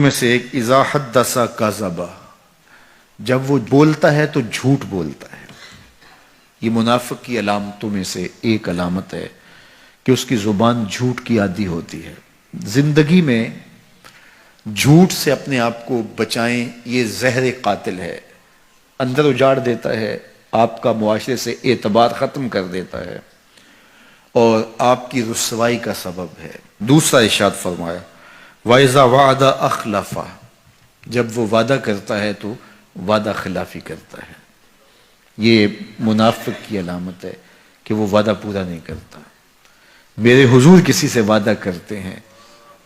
میں سے ایک اذا حدث کذب، جب وہ بولتا ہے تو جھوٹ بولتا ہے۔ یہ منافق کی علامتوں میں سے ایک علامت ہے کہ اس کی زبان جھوٹ کی عادی ہوتی ہے۔ زندگی میں جھوٹ سے اپنے آپ کو بچائیں، یہ زہر قاتل ہے، اندر اجاڑ دیتا ہے، آپ کا معاشرے سے اعتبار ختم کر دیتا ہے اور آپ کی رسوائی کا سبب ہے۔ دوسرا ارشاد فرمایا وَإِذَا وَعَدَ أَخْلَفَ، جب وہ وعدہ کرتا ہے تو وعدہ خلافی کرتا ہے۔ یہ منافق کی علامت ہے کہ وہ وعدہ پورا نہیں کرتا۔ میرے حضور کسی سے وعدہ کرتے ہیں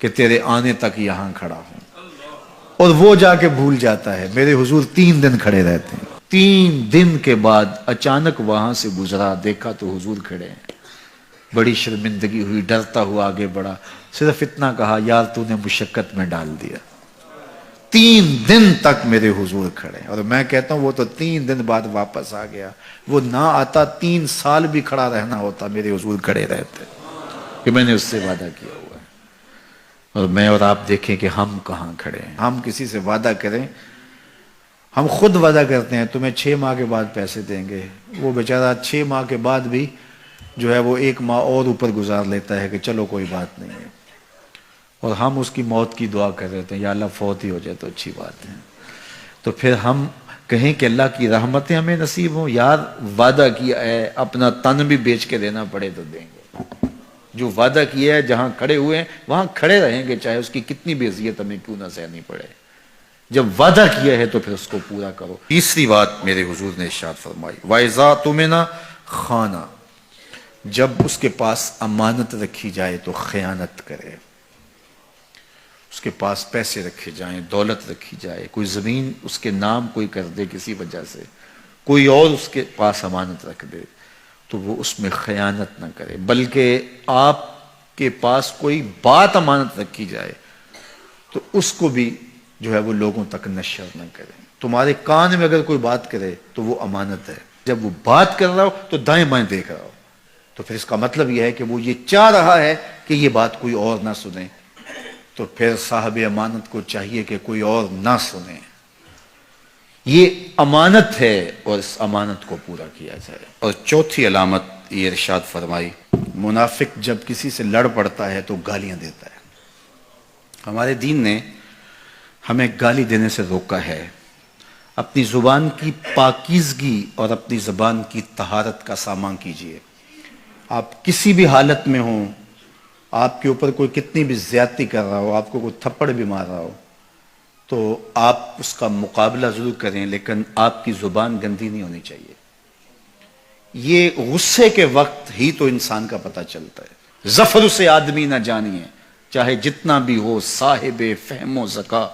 کہ تیرے آنے تک یہاں کھڑا ہوں، اور وہ جا کے بھول جاتا ہے۔ میرے حضور 3 دن کھڑے رہتے ہیں، 3 دن کے بعد اچانک وہاں سے گزرا، دیکھا تو حضور کھڑے ہیں۔ بڑی شرمندگی ہوئی، ڈرتا ہوا آگے بڑھا، صرف اتنا کہا یار تو نے مشقت میں ڈال دیا۔ 3 دن تک میرے حضور کھڑے، اور میں کہتا ہوں وہ تو 3 دن بعد واپس آ گیا۔ وہ نہ آتا 3 سال بھی کھڑا رہنا ہوتا، میرے حضور کھڑے رہتے کہ میں نے اس سے وعدہ کیا ہوا ہے۔ اور میں اور آپ دیکھیں کہ ہم کہاں کھڑے ہیں۔ ہم کسی سے وعدہ کریں، ہم خود وعدہ کرتے ہیں تمہیں 6 ماہ کے بعد پیسے دیں گے، وہ بیچارہ 6 ماہ کے بعد بھی جو ہے وہ 1 ماہ اور اوپر گزار لیتا ہے کہ چلو کوئی بات نہیں ہے، اور ہم اس کی موت کی دعا کر رہے تھے یا اللہ فوت ہی ہو جائے تو اچھی بات ہے۔ تو پھر ہم کہیں کہ اللہ کی رحمتیں ہمیں نصیب ہوں، یار وعدہ کیا ہے، اپنا تن بھی بیچ کے دینا پڑے تو دیں گے۔ جو وعدہ کیا ہے جہاں کھڑے ہوئے ہیں وہاں کھڑے رہیں گے، چاہے اس کی کتنی بھی اذیت ہمیں کیوں نہ سہنی پڑے۔ جب وعدہ کیا ہے تو پھر اس کو پورا کرو۔ تیسری بات میرے حضور نے ارشاد فرمائی وَإِذَا اؤْتُمِنَ خَانَ، جب اس کے پاس امانت رکھی جائے تو خیانت کرے۔ اس کے پاس پیسے رکھے جائیں، دولت رکھی جائے، کوئی زمین اس کے نام کوئی کر دے کسی وجہ سے، کوئی اور اس کے پاس امانت رکھ دے تو وہ اس میں خیانت نہ کرے، بلکہ آپ کے پاس کوئی بات امانت رکھی جائے تو اس کو بھی جو ہے وہ لوگوں تک نشر نہ کرے۔ تمہارے کان میں اگر کوئی بات کرے تو وہ امانت ہے، جب وہ بات کر رہا ہو تو دائیں بائیں دیکھ رہا ہو، تو پھر اس کا مطلب یہ ہے کہ وہ یہ چاہ رہا ہے کہ یہ بات کوئی اور نہ سنے، تو پھر صاحب امانت کو چاہیے کہ کوئی اور نہ سنے۔ یہ امانت ہے اور اس امانت کو پورا کیا جائے۔ اور چوتھی علامت یہ ارشاد فرمائی منافق جب کسی سے لڑ پڑتا ہے تو گالیاں دیتا ہے۔ ہمارے دین نے ہمیں گالی دینے سے روکا ہے۔ اپنی زبان کی پاکیزگی اور اپنی زبان کی طہارت کا سامان کیجیے۔ آپ کسی بھی حالت میں ہوں، آپ کے اوپر کوئی کتنی بھی زیادتی کر رہا ہو، آپ کو کوئی تھپڑ بھی مار رہا ہو، تو آپ اس کا مقابلہ ضرور کریں، لیکن آپ کی زبان گندی نہیں ہونی چاہیے۔ یہ غصے کے وقت ہی تو انسان کا پتہ چلتا ہے۔ ظفر سے آدمی نہ جانیے، چاہے جتنا بھی ہو صاحب فہم و ذکا،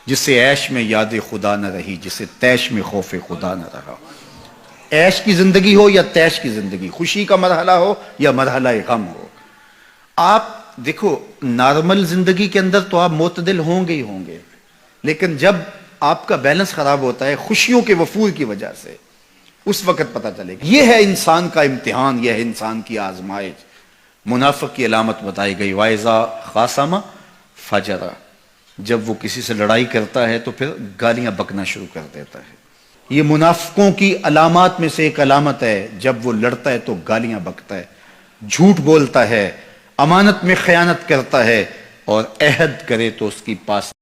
جسے عیش میں یاد خدا نہ رہی، جسے تیش میں خوف خدا نہ رہا۔ عیش کی زندگی ہو یا تیش کی زندگی، خوشی کا مرحلہ ہو یا مرحلہ غم ہو، آپ دیکھو نارمل زندگی کے اندر تو آپ معتدل ہوں گے ہی ہوں گے، لیکن جب آپ کا بیلنس خراب ہوتا ہے خوشیوں کے وفور کی وجہ سے، اس وقت پتہ چلے گا۔ یہ ہے انسان کا امتحان، یہ ہے انسان کی آزمائش۔ منافق کی علامت بتائی گئی وَإِذَا خَاصَمَ فَجَرَ، جب وہ کسی سے لڑائی کرتا ہے تو پھر گالیاں بکنا شروع کر دیتا ہے۔ یہ منافقوں کی علامات میں سے ایک علامت ہے، جب وہ لڑتا ہے تو گالیاں بکتا ہے، جھوٹ بولتا ہے، امانت میں خیانت کرتا ہے، اور عہد کرے تو اس کی پاس